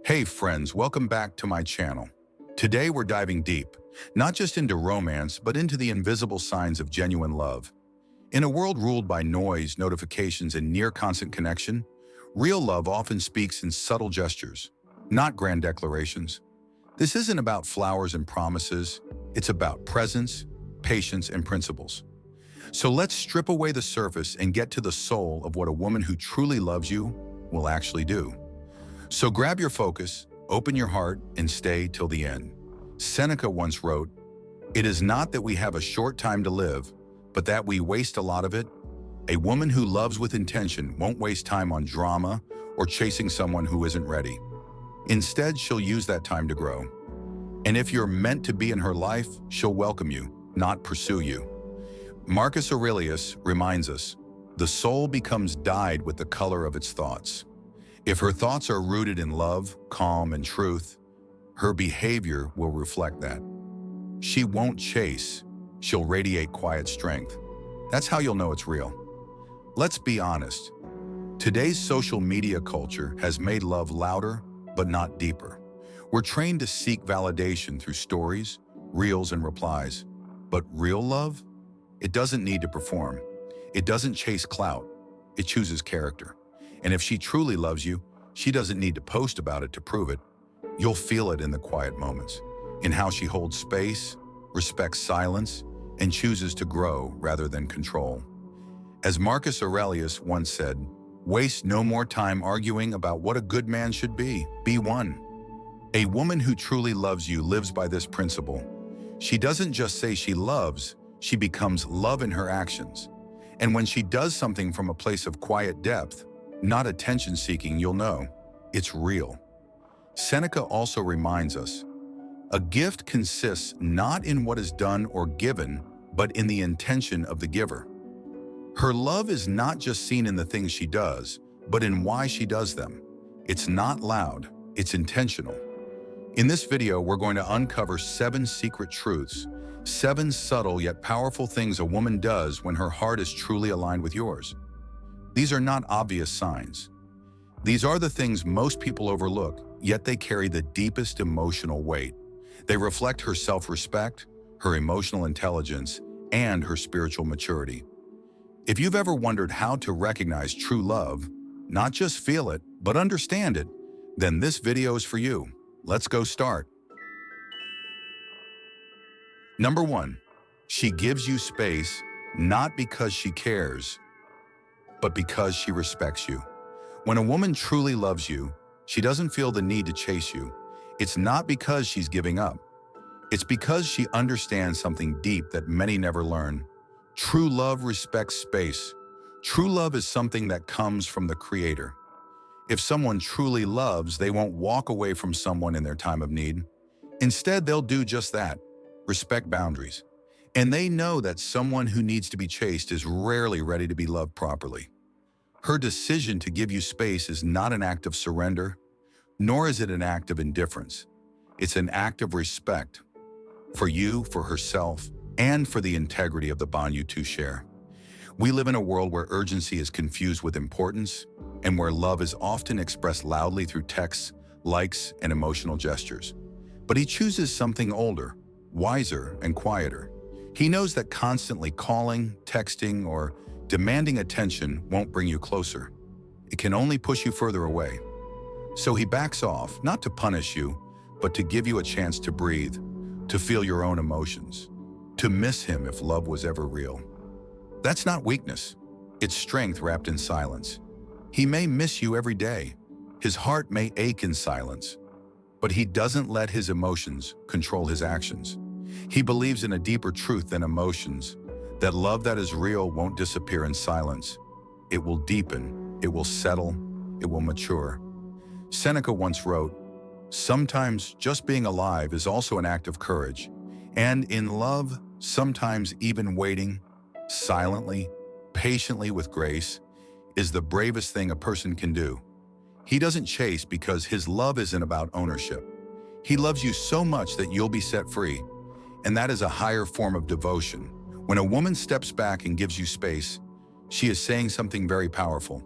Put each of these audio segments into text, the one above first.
Hey friends, welcome back to my channel. Today we're diving deep, not just into romance, but into the invisible signs of genuine love. In a world ruled by noise, notifications, and near-constant connection, real love often speaks in subtle gestures, not grand declarations. This isn't about flowers and promises, it's about presence, patience, and principles. So let's strip away the surface and get to the soul of what a woman who truly loves you will actually do. So grab your focus, open your heart, and stay till the end. Seneca once wrote, "It is not that we have a short time to live, but that we waste a lot of it. A woman who loves with intention won't waste time on drama or chasing someone who isn't ready. Instead, she'll use that time to grow. And if you're meant to be in her life, she'll welcome you, not pursue you." Marcus Aurelius reminds us, "The soul becomes dyed with the color of its thoughts." If her thoughts are rooted in love, calm, and truth, her behavior will reflect that. She won't chase, she'll radiate quiet strength. That's how you'll know it's real. Let's be honest. Today's social media culture has made love louder, but not deeper. We're trained to seek validation through stories, reels, and replies. But real love? It doesn't need to perform. It doesn't chase clout. It chooses character. And if she truly loves you, she doesn't need to post about it to prove it. You'll feel it in the quiet moments, in how she holds space, respects silence, and chooses to grow rather than control. As Marcus Aurelius once said, "Waste no more time arguing about what a good man should be one." A woman who truly loves you lives by this principle. She doesn't just say she loves, she becomes love in her actions. And when she does something from a place of quiet depth, not attention-seeking, you'll know it's real. Seneca also reminds us, a gift consists not in what is done or given, but in the intention of the giver. Her love is not just seen in the things she does, but in why she does them. It's not loud, it's intentional. In this video, we're going to uncover 7 secret truths, 7 subtle yet powerful things a woman does when her heart is truly aligned with yours. These are not obvious signs. These are the things most people overlook, yet they carry the deepest emotional weight. They reflect her self-respect, her emotional intelligence, and her spiritual maturity. If you've ever wondered how to recognize true love, not just feel it, but understand it, then this video is for you. Let's go start. Number 1, she gives you space, not because she cares, but because she respects you. When a woman truly loves you, she doesn't feel the need to chase you. It's not because she's giving up. It's because she understands something deep that many never learn. True love respects space. True love is something that comes from the Creator. If someone truly loves, they won't walk away from someone in their time of need. Instead, they'll do just that, respect boundaries. And they know that someone who needs to be chased is rarely ready to be loved properly. Her decision to give you space is not an act of surrender, nor is it an act of indifference. It's an act of respect for you, for herself, and for the integrity of the bond you two share. We live in a world where urgency is confused with importance, and where love is often expressed loudly through texts, likes, and emotional gestures. But he chooses something older, wiser, and quieter. He knows that constantly calling, texting, or demanding attention won't bring you closer. It can only push you further away. So he backs off, not to punish you, but to give you a chance to breathe, to feel your own emotions, to miss him if love was ever real. That's not weakness. It's strength wrapped in silence. He may miss you every day. His heart may ache in silence, but he doesn't let his emotions control his actions. He believes in a deeper truth than emotions, that love that is real won't disappear in silence. It will deepen, it will settle, it will mature. Seneca once wrote, "Sometimes just being alive is also an act of courage, and in love, sometimes even waiting, silently, patiently with grace, is the bravest thing a person can do." He doesn't chase because his love isn't about ownership. He loves you so much that you'll be set free. And that is a higher form of devotion. When a woman steps back and gives you space, she is saying something very powerful.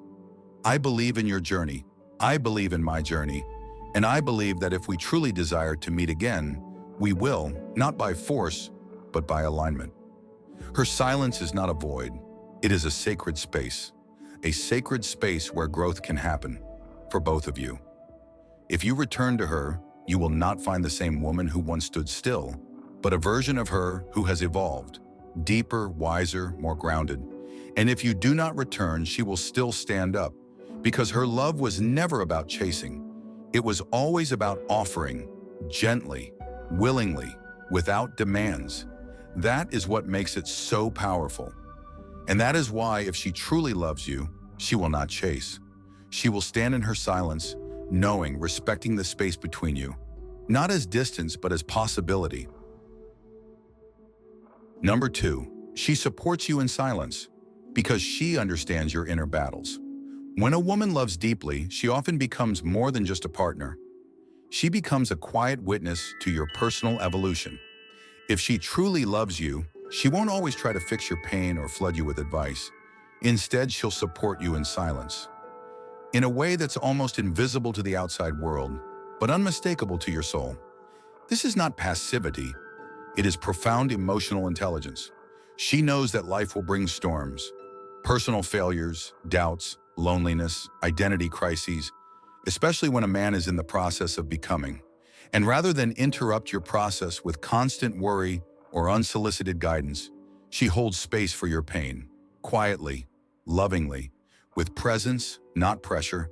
I believe in your journey. I believe in my journey. And I believe that if we truly desire to meet again, we will, not by force, but by alignment. Her silence is not a void. It is a sacred space where growth can happen for both of you. If you return to her, you will not find the same woman who once stood still, but a version of her who has evolved, deeper, wiser, more grounded. And if you do not return, she will still stand up, because her love was never about chasing. It was always about offering, gently, willingly, without demands. That is what makes it so powerful. And that is why, if she truly loves you, she will not chase. She will stand in her silence, knowing, respecting the space between you, not as distance, but as possibility. Number 2, she supports you in silence because she understands your inner battles. When a woman loves deeply, she often becomes more than just a partner. She becomes a quiet witness to your personal evolution. If she truly loves you, she won't always try to fix your pain or flood you with advice. Instead, she'll support you in silence, in a way that's almost invisible to the outside world, but unmistakable to your soul. This is not passivity. It is profound emotional intelligence. She knows that life will bring storms, personal failures, doubts, loneliness, identity crises, especially when a man is in the process of becoming. And rather than interrupt your process with constant worry or unsolicited guidance, she holds space for your pain, quietly, lovingly, with presence, not pressure.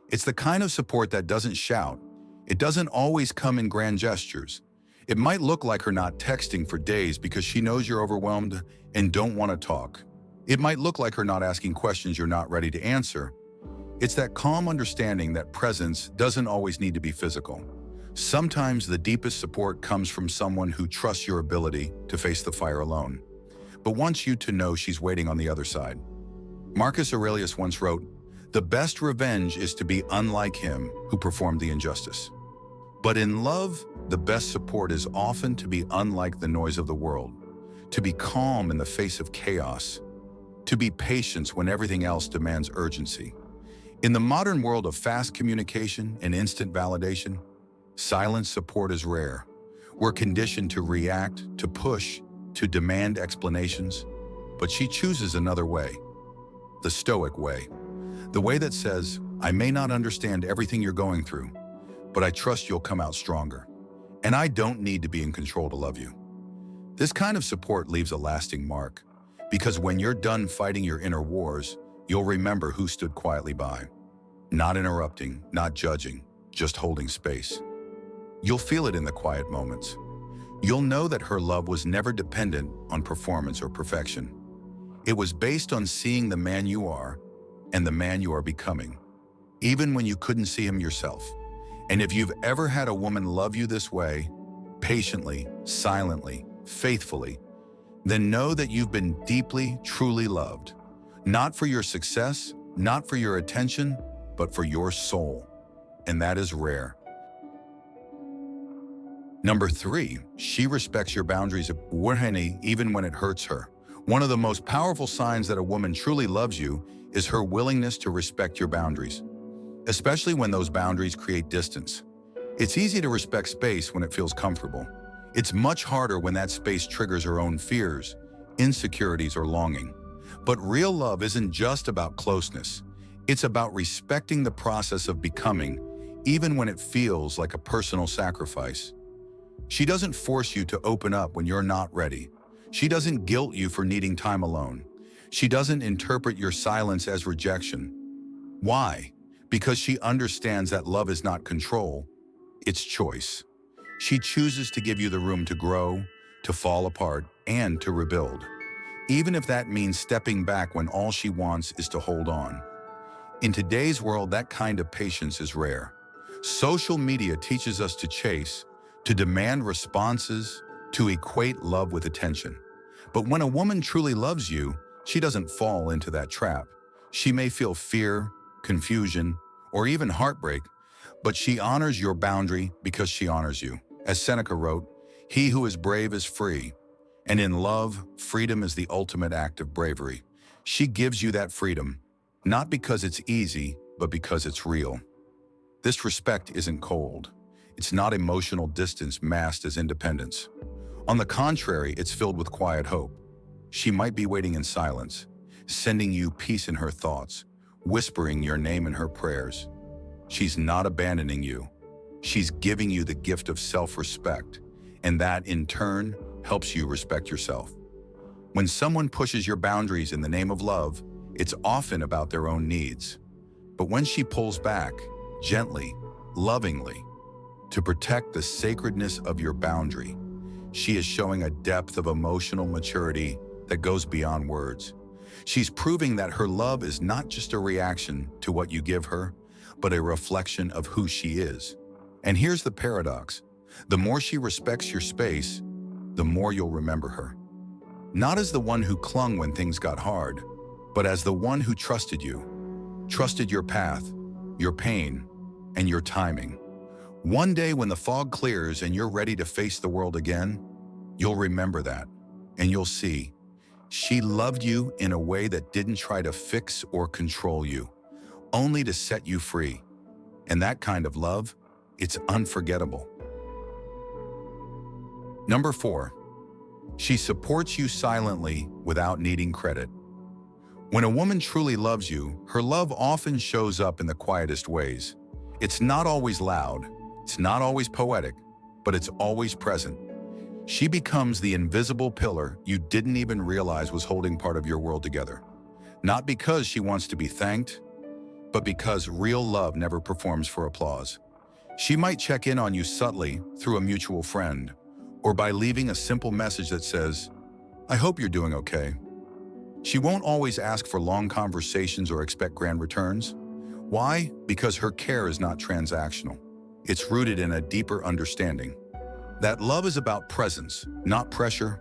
It's the kind of support that doesn't shout. It doesn't always come in grand gestures. It might look like her not texting for days because she knows you're overwhelmed and don't want to talk. It might look like her not asking questions you're not ready to answer. It's that calm understanding that presence doesn't always need to be physical. Sometimes the deepest support comes from someone who trusts your ability to face the fire alone, but wants you to know she's waiting on the other side. Marcus Aurelius once wrote, "The best revenge is to be unlike him who performed the injustice." But in love, the best support is often to be unlike the noise of the world, to be calm in the face of chaos, to be patient when everything else demands urgency. In the modern world of fast communication and instant validation, silent support is rare. We're conditioned to react, to push, to demand explanations, but she chooses another way, the Stoic way, the way that says, "I may not understand everything you're going through, but I trust you'll come out stronger, and I don't need to be in control to love you." This kind of support leaves a lasting mark, because when you're done fighting your inner wars, you'll remember who stood quietly by, not interrupting, not judging, just holding space. You'll feel it in the quiet moments. You'll know that her love was never dependent on performance or perfection. It was based on seeing the man you are and the man you are becoming, even when you couldn't see him yourself. And if you've ever had a woman love you this way, patiently, silently, faithfully, then know that you've been deeply, truly loved. Not for your success, not for your attention, but for your soul. And that is rare. Number 3, she respects your boundaries even when it hurts her. One of the most powerful signs that a woman truly loves you is her willingness to respect your boundaries, especially when those boundaries create distance. It's easy to respect space when it feels comfortable. It's much harder when that space triggers her own fears, insecurities, or longing. But real love isn't just about closeness. It's about respecting the process of becoming, even when it feels like a personal sacrifice. She doesn't force you to open up when you're not ready. She doesn't guilt you for needing time alone. She doesn't interpret your silence as rejection. Why? Because she understands that love is not control, it's choice. She chooses to give you the room to grow, to fall apart, and to rebuild, even if that means stepping back when all she wants is to hold on. In today's world, that kind of patience is rare. Social media teaches us to chase, to demand responses, to equate love with attention. But when a woman truly loves you, she doesn't fall into that trap. She may feel fear, confusion, or even heartbreak, but she honors your boundary because she honors you. As Seneca wrote, "He who is brave is free." And in love, freedom is the ultimate act of bravery. She gives you that freedom, not because it's easy, but because it's real. This respect isn't cold. It's not emotional distance masked as independence. On the contrary, it's filled with quiet hope. She might be waiting in silence, sending you peace in her thoughts, whispering your name in her prayers. She's not abandoning you. She's giving you the gift of self-respect, and that, in turn, helps you respect yourself. When someone pushes your boundaries in the name of love, it's often about their own needs. But when she pulls back, gently, lovingly, to protect the sacredness of your boundary, she is showing a depth of emotional maturity that goes beyond words. She's proving that her love is not just a reaction to what you give her, but a reflection of who she is. And here's the paradox. The more she respects your space, the more you'll remember her. Not as the one who clung when things got hard, but as the one who trusted you, trusted your path, your pain, and your timing. One day when the fog clears and you're ready to face the world again, you'll remember that, and you'll see she loved you in a way that didn't try to fix or control you, only to set you free. And that kind of love, it's unforgettable. Number 4, she supports you silently without needing credit. When a woman truly loves you, her love often shows up in the quietest ways. It's not always loud, it's not always poetic, but it's always present. She becomes the invisible pillar you didn't even realize was holding part of your world together. Not because she wants to be thanked, but because real love never performs for applause. She might check in on you subtly through a mutual friend, or by leaving a simple message that says, "I hope you're doing okay." She won't always ask for long conversations or expect grand returns. Why? Because her care is not transactional. It's rooted in a deeper understanding. That love is about presence, not pressure.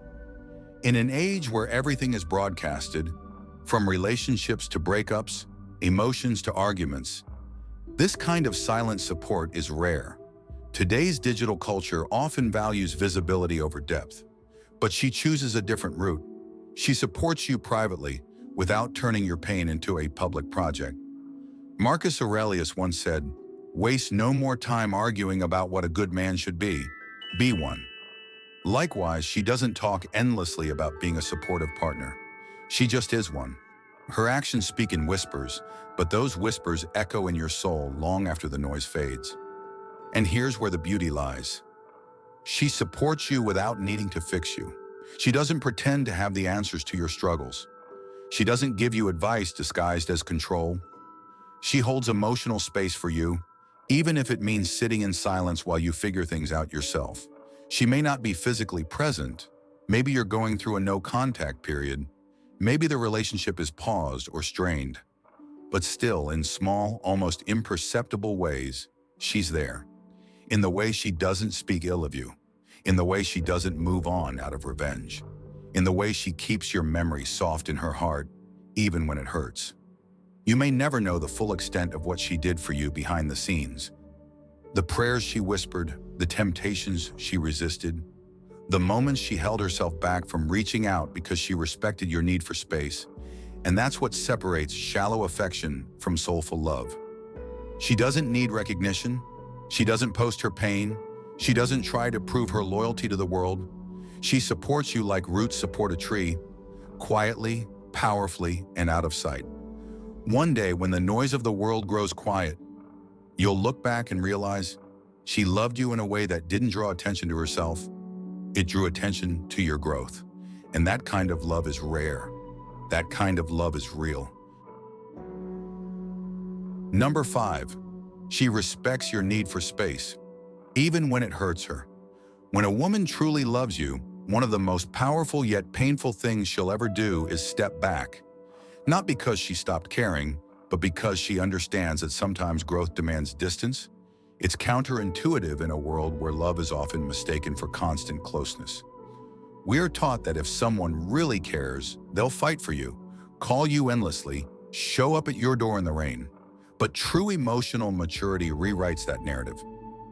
In an age where everything is broadcasted, from relationships to breakups, emotions to arguments, this kind of silent support is rare. Today's digital culture often values visibility over depth, but she chooses a different route. She supports you privately without turning your pain into a public project. Marcus Aurelius once said, "Waste no more time arguing about what a good man should be one." Likewise, she doesn't talk endlessly about being a supportive partner. She just is one. Her actions speak in whispers, but those whispers echo in your soul long after the noise fades. And here's where the beauty lies. She supports you without needing to fix you. She doesn't pretend to have the answers to your struggles. She doesn't give you advice disguised as control. She holds emotional space for you, even if it means sitting in silence while you figure things out yourself. She may not be physically present. Maybe you're going through a no-contact period. Maybe the relationship is paused or strained. But still, in small, almost imperceptible ways, she's there. In the way she doesn't speak ill of you. In the way she doesn't move on out of revenge. In the way she keeps your memory soft in her heart, even when it hurts. You may never know the full extent of what she did for you behind the scenes. The prayers she whispered, the temptations she resisted, the moments she held herself back from reaching out because she respected your need for space. And that's what separates shallow affection from soulful love. She doesn't need recognition. She doesn't post her pain. She doesn't try to prove her loyalty to the world. She supports you like roots support a tree, quietly, powerfully, and out of sight. One day, when the noise of the world grows quiet, you'll look back and realize she loved you in a way that didn't draw attention to herself. It drew attention to your growth. And that kind of love is rare. That kind of love is real. Number 5, she respects your need for space, even when it hurts her. When a woman truly loves you, one of the most powerful yet painful things she'll ever do is step back. Not because she stopped caring, but because she understands that sometimes growth demands distance. It's counterintuitive in a world where love is often mistaken for constant closeness. We are taught that if someone really cares, they'll fight for you, call you endlessly, show up at your door in the rain. But true emotional maturity rewrites that narrative.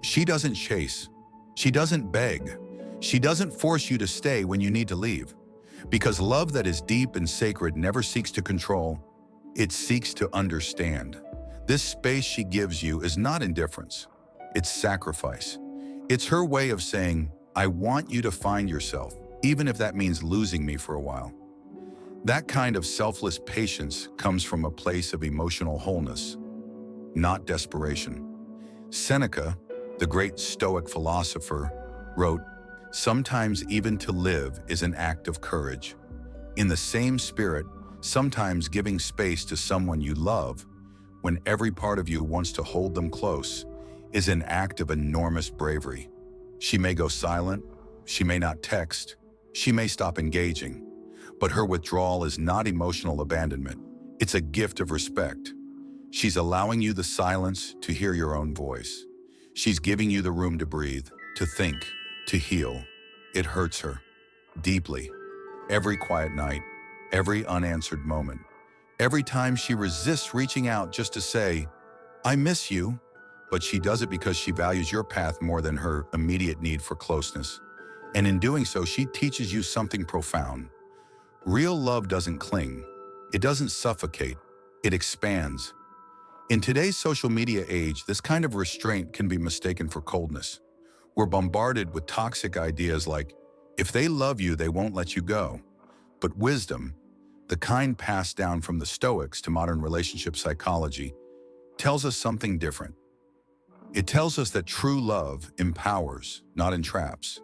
She doesn't chase. She doesn't beg. She doesn't force you to stay when you need to leave. Because love that is deep and sacred never seeks to control. It seeks to understand. This space she gives you is not indifference. It's sacrifice. It's her way of saying, I want you to find yourself, even if that means losing me for a while. That kind of selfless patience comes from a place of emotional wholeness, not desperation. Seneca, the great Stoic philosopher, wrote, "Sometimes even to live is an act of courage." In the same spirit, sometimes giving space to someone you love, when every part of you wants to hold them close, is an act of enormous bravery. She may go silent, she may not text, she may stop engaging, but her withdrawal is not emotional abandonment. It's a gift of respect. She's allowing you the silence to hear your own voice. She's giving you the room to breathe, to think, to heal. It hurts her, deeply. Every quiet night, every unanswered moment, every time she resists reaching out just to say, I miss you, but she does it because she values your path more than her immediate need for closeness. And in doing so, she teaches you something profound. Real love doesn't cling. It doesn't suffocate. It expands. In today's social media age, this kind of restraint can be mistaken for coldness. We're bombarded with toxic ideas like, if they love you, they won't let you go. But wisdom, the kind passed down from the Stoics to modern relationship psychology, tells us something different. It tells us that true love empowers, not entraps.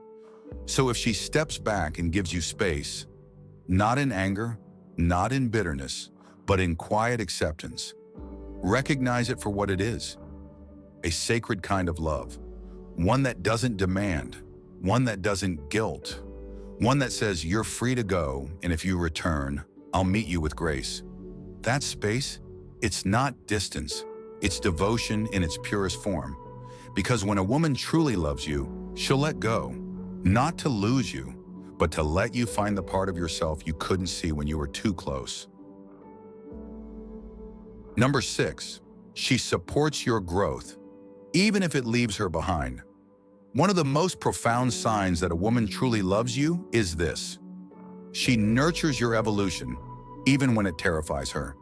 So if she steps back and gives you space, not in anger, not in bitterness, but in quiet acceptance, recognize it for what it is, a sacred kind of love, one that doesn't demand, one that doesn't guilt, one that says you're free to go, and if you return, I'll meet you with grace. That space, it's not distance, it's devotion in its purest form. Because when a woman truly loves you, she'll let go, not to lose you, but to let you find the part of yourself you couldn't see when you were too close. Number 6, she supports your growth, even if it leaves her behind. One of the most profound signs that a woman truly loves you is this. She nurtures your evolution, even when it terrifies her.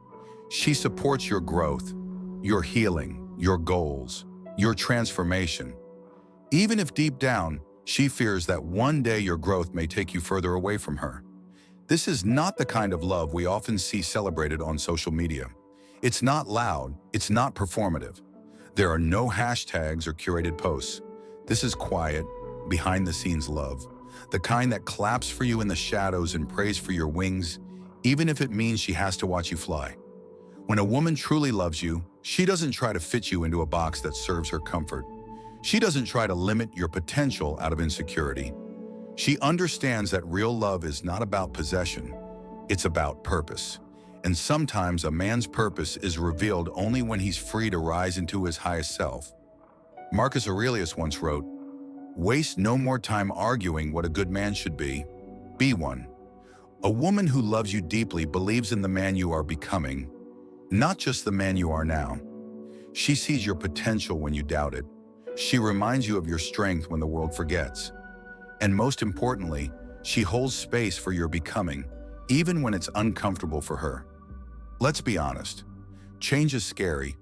She supports your growth, your healing, your goals, your transformation. Even if deep down, she fears that one day your growth may take you further away from her. This is not the kind of love we often see celebrated on social media. It's not loud, it's not performative. There are no hashtags or curated posts. This is quiet, behind-the-scenes love, the kind that claps for you in the shadows and prays for your wings, even if it means she has to watch you fly. When a woman truly loves you, she doesn't try to fit you into a box that serves her comfort. She doesn't try to limit your potential out of insecurity. She understands that real love is not about possession, it's about purpose. And sometimes a man's purpose is revealed only when he's free to rise into his highest self. Marcus Aurelius once wrote, "Waste no more time arguing what a good man should be one." A woman who loves you deeply believes in the man you are becoming, not just the man you are now. She sees your potential when you doubt it. She reminds you of your strength when the world forgets. And most importantly, she holds space for your becoming, even when it's uncomfortable for her. Let's be honest. Change is scary.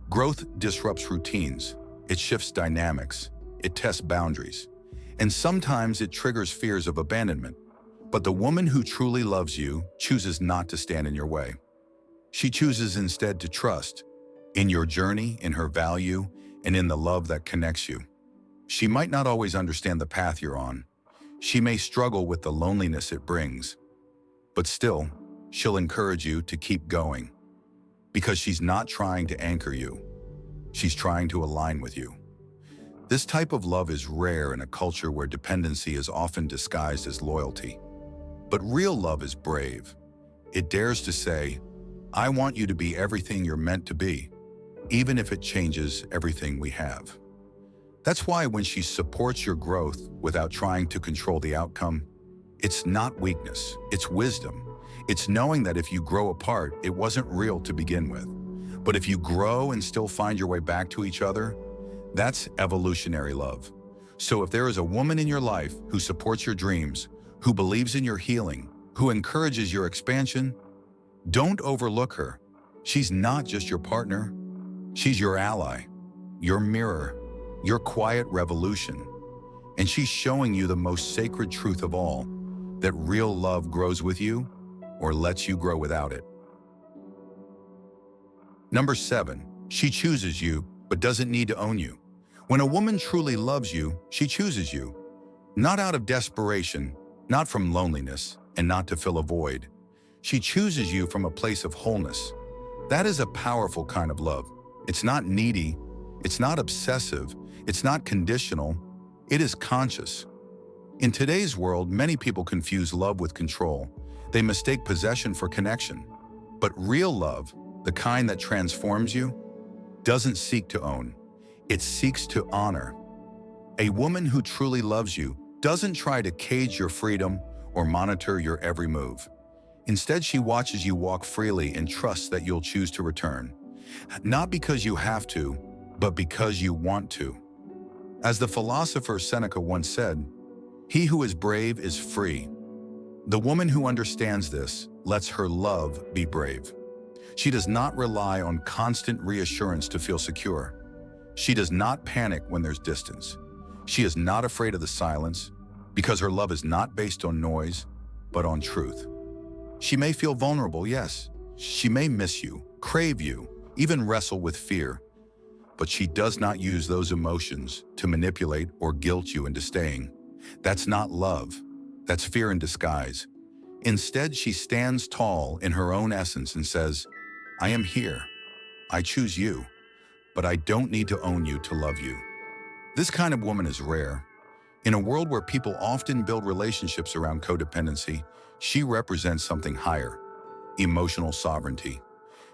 Growth disrupts routines. It shifts dynamics. It tests boundaries. And sometimes it triggers fears of abandonment. But the woman who truly loves you chooses not to stand in your way. She chooses instead to trust in your journey, in her value, and in the love that connects you. She might not always understand the path you're on. She may struggle with the loneliness it brings. But still, she'll encourage you to keep going. Because she's not trying to anchor you. She's trying to align with you. This type of love is rare in a culture where dependency is often disguised as loyalty. But real love is brave. It dares to say, I want you to be everything you're meant to be, even if it changes everything we have. That's why when she supports your growth without trying to control the outcome, it's not weakness, it's wisdom. It's knowing that if you grow apart, it wasn't real to begin with. But if you grow and still find your way back to each other, that's evolutionary love. So if there is a woman in your life who supports your dreams, who believes in your healing, who encourages your expansion, don't overlook her. She's not just your partner. She's your ally, your mirror, your quiet revolution. And she's showing you the most sacred truth of all, that real love grows with you or lets you grow without it. Number 7, she chooses you, but doesn't need to own you. When a woman truly loves you, she chooses you. Not out of desperation, not from loneliness, and not to fill a void. She chooses you from a place of wholeness. That is a powerful kind of love. It's not needy, it's not obsessive, it's not conditional, it is conscious. In today's world, many people confuse love with control. They mistake possession for connection. But real love, the kind that transforms you, doesn't seek to own. It seeks to honor. A woman who truly loves you doesn't try to cage your freedom or monitor your every move. Instead, she watches you walk freely and trusts that you'll choose to return. Not because you have to, but because you want to. As the philosopher Seneca once said, "He who is brave is free." The woman who understands this lets her love be brave. She does not rely on constant reassurance to feel secure. She does not panic when there's distance. She is not afraid of the silence because her love is not based on noise, but on truth. She may feel vulnerable, yes. She may miss you, crave you, even wrestle with fear, but she does not use those emotions to manipulate or guilt you into staying. That's not love. That's fear in disguise. Instead, she stands tall in her own essence and says, "I am here. I choose you, but I don't need to own you to love you." This kind of woman is rare. In a world where people often build relationships around codependency, she represents something higher: emotional sovereignty.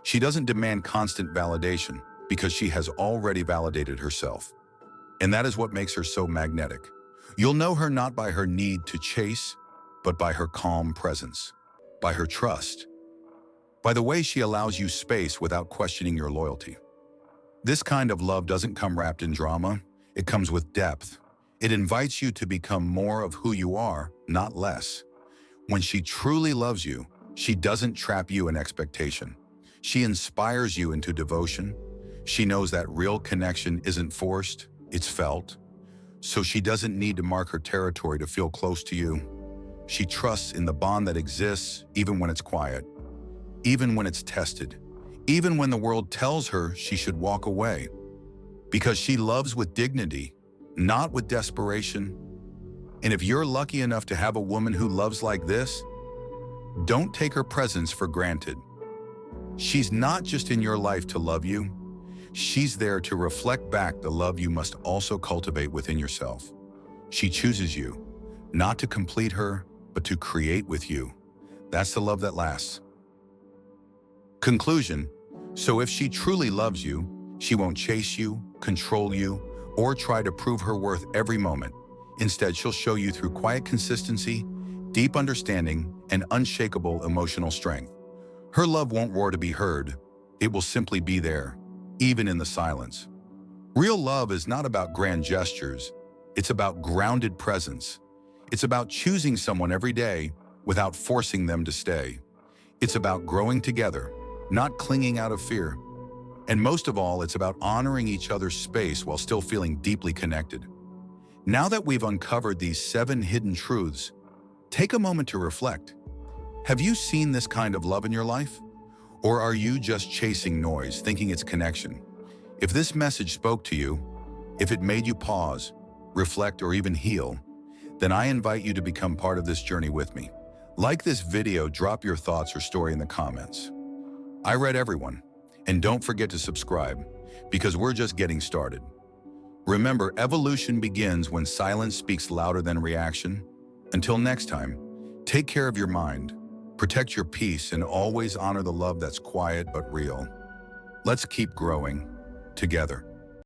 She doesn't demand constant validation because she has already validated herself. And that is what makes her so magnetic. You'll know her not by her need to chase, but by her calm presence, by her trust, by the way she allows you space without questioning your loyalty. This kind of love doesn't come wrapped in drama. It comes with depth. It invites you to become more of who you are, not less. When she truly loves you, she doesn't trap you in expectation. She inspires you into devotion. She knows that real connection isn't forced, it's felt. So she doesn't need to mark her territory to feel close to you. She trusts in the bond that exists even when it's quiet, even when it's tested, even when the world tells her she should walk away. Because she loves with dignity, not with desperation. And if you're lucky enough to have a woman who loves like this, don't take her presence for granted. She's not just in your life to love you. She's there to reflect back the love you must also cultivate within yourself. She chooses you, not to complete her, but to create with you. That's the love that lasts. Conclusion: so if she truly loves you, she won't chase you, control you, or try to prove her worth every moment. Instead, she'll show you through quiet consistency, deep understanding, and unshakable emotional strength. Her love won't roar to be heard. It will simply be there, even in the silence. Real love is not about grand gestures. It's about grounded presence. It's about choosing someone every day without forcing them to stay. It's about growing together, not clinging out of fear. And most of all, it's about honoring each other's space while still feeling deeply connected. Now that we've uncovered these 7 hidden truths, take a moment to reflect. Have you seen this kind of love in your life? Or are you just chasing noise, thinking it's connection? If this message spoke to you, if it made you pause, reflect, or even heal, then I invite you to become part of this journey with me. Like this video, drop your thoughts or story in the comments. I read everyone. And don't forget to subscribe, because we're just getting started. Remember, evolution begins when silence speaks louder than reaction. Until next time, take care of your mind, protect your peace, and always honor the love that's quiet but real. Let's keep growing together.